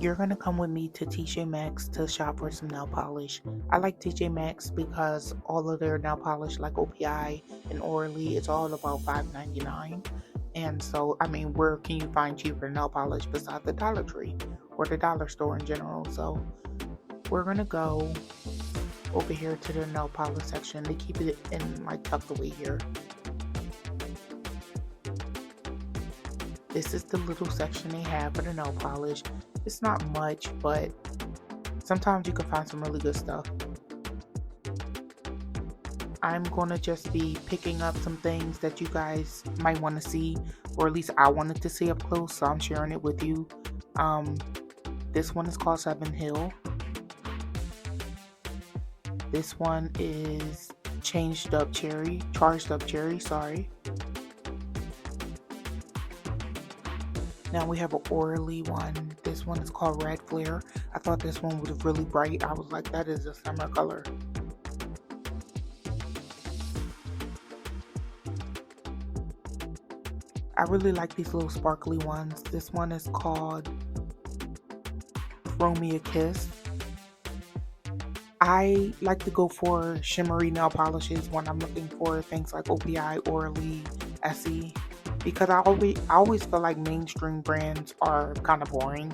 You're gonna come with me to TJ Maxx to shop for some nail polish. I like TJ Maxx because all of their nail polish, like OPI and Orly, it's all about $5.99. And so, I mean, where can you find cheaper nail polish besides the Dollar Tree or the dollar store in general? So, we're gonna go over here to the nail polish section. They keep it in like tucked away here. This is the little section they have for the nail polish. It's not much, but sometimes you can find some really good stuff. I'm gonna just be picking up some things that you guys might want to see, or at least I wanted to see up close, so I'm sharing it with you. This one is called Seven Hill. This one is charged up cherry, sorry. Now we have an Orly one. This one is called Red Flare. I thought this one was really bright. I was like, that is a summer color. I really like these little sparkly ones. This one is called Throw Me a Kiss. I like to go for shimmery nail polishes when I'm looking for things like OPI, Orly, Essie. Because I always feel like mainstream brands are kind of boring,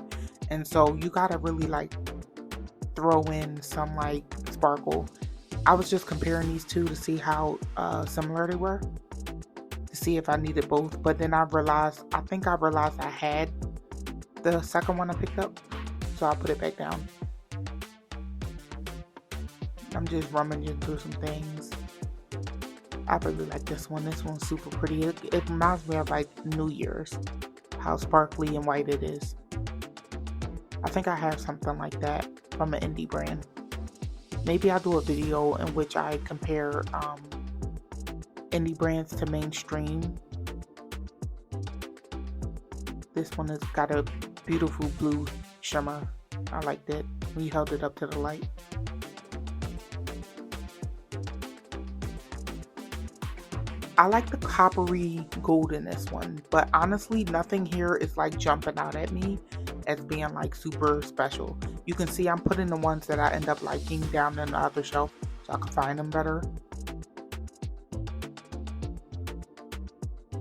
and so you gotta really like throw in some like sparkle. I was just comparing these two to see how similar they were, to see if I needed both, but then I realized I had the second one I picked up, so I put it back down. I'm just rummaging through some things. I really like this one. This one's super pretty. It reminds me of like New Year's, how sparkly and white it is. I think I have something like that from an indie brand. Maybe I'll do a video in which I compare indie brands to mainstream. This one has got a beautiful blue shimmer. I liked it. We held it up to the light. I like the coppery gold in this one, but honestly, nothing here is like jumping out at me as being like super special. You can see I'm putting the ones that I end up liking down in the other shelf so I can find them better.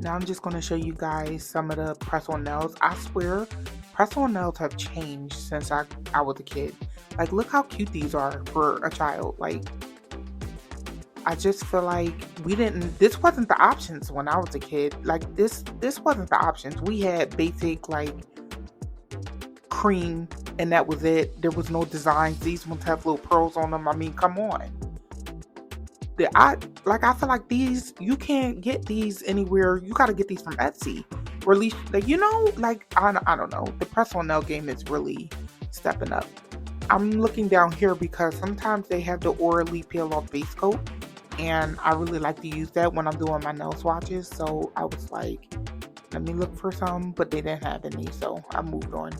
Now I'm just going to show you guys some of the press-on nails. I swear, press-on nails have changed since I was a kid. Like, look how cute these are for a child. Like, I just feel like this wasn't the options when I was a kid. Like this wasn't the options. We had basic like cream and that was it. There was no designs. These ones have little pearls on them. I mean, come on. I feel like these, you can't get these anywhere. You got to get these from Etsy. Or at least, like, I don't know. The press-on nail game is really stepping up. I'm looking down here because sometimes they have the Orly peel-off base coat. And I really like to use that when I'm doing my nail swatches. So I was like, let me look for some, but they didn't have any. So I moved on.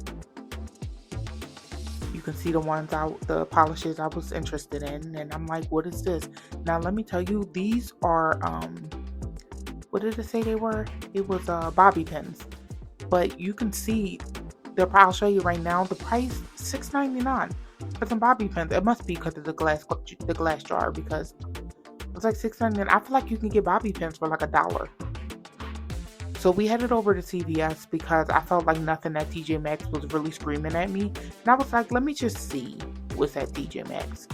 You can see the polishes I was interested in. And I'm like, what is this? Now, let me tell you, these are, what did it say they were? It was bobby pins. But you can see, I'll show you right now, the price, $6.99 for some bobby pins. It must be because of the glass jar, because it's like $6.99. I feel like you can get bobby pins for like $1. So we headed over to CVS because I felt like nothing at TJ Maxx was really screaming at me. And I was like, let me just see what's at TJ Maxx.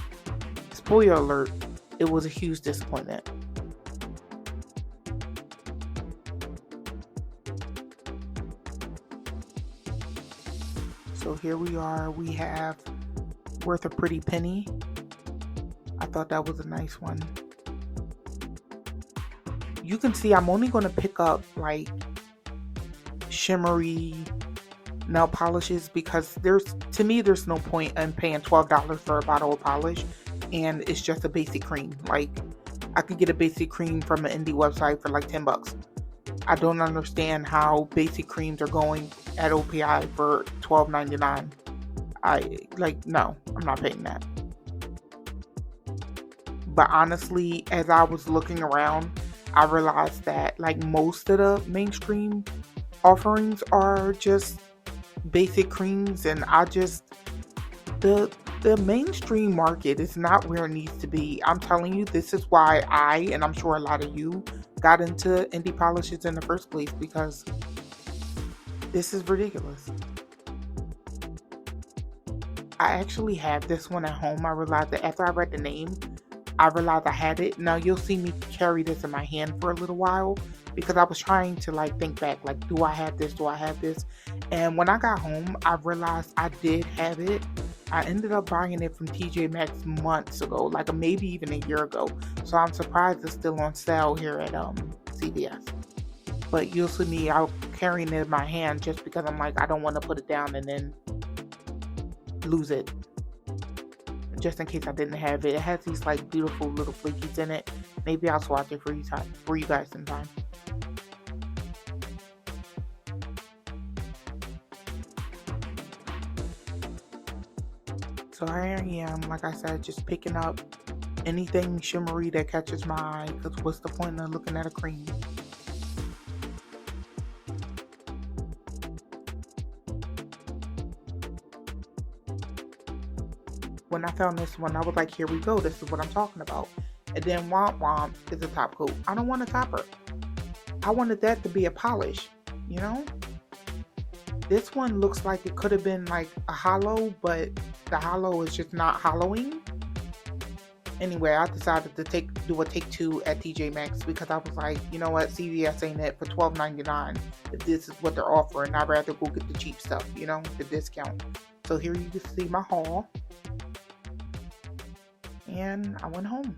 Spoiler alert, it was a huge disappointment. So here we are. We have Worth a Pretty Penny. I thought that was a nice one. You can see I'm only going to pick up like shimmery nail polishes because to me there's no point in paying $12 for a bottle of polish and it's just a basic cream. Like, I could get a basic cream from an indie website for like $10. I don't understand how basic creams are going at OPI for $12.99. No, I'm not paying that. But honestly, as I was looking around, I realized that like most of the mainstream offerings are just basic creams, and the the mainstream market is not where it needs to be. I'm telling you, this is why and I'm sure a lot of you got into indie polishes in the first place, because this is ridiculous. I actually have this one at home. I realized that after I read the name, I realized I had it. Now you'll see me carry this in my hand for a little while because I was trying to like think back, like, do I have this? Do I have this? And when I got home, I realized I did have it. I ended up buying it from TJ Maxx months ago, like maybe even a year ago. So I'm surprised it's still on sale here at CVS. But you'll see me out carrying it in my hand just because I'm like, I don't want to put it down and then lose it. Just in case I didn't have it. It has these like beautiful little flakies in it. Maybe I'll swatch it for you guys sometime. So here I am, like I said, just picking up anything shimmery that catches my eye. Because what's the point of looking at a cream? When I found this one, I was like, here we go. This is what I'm talking about. And then Womp Womp is a top coat. I don't want a topper. I wanted that to be a polish, you know? This one looks like it could have been like a hollow, but the hollow is just not hollowing. Anyway, I decided to do a take two at TJ Maxx because I was like, you know what, CVS ain't it for $12.99. If this is what they're offering, I'd rather go get the cheap stuff, you know, the discount. So here you can see my haul. And I went home.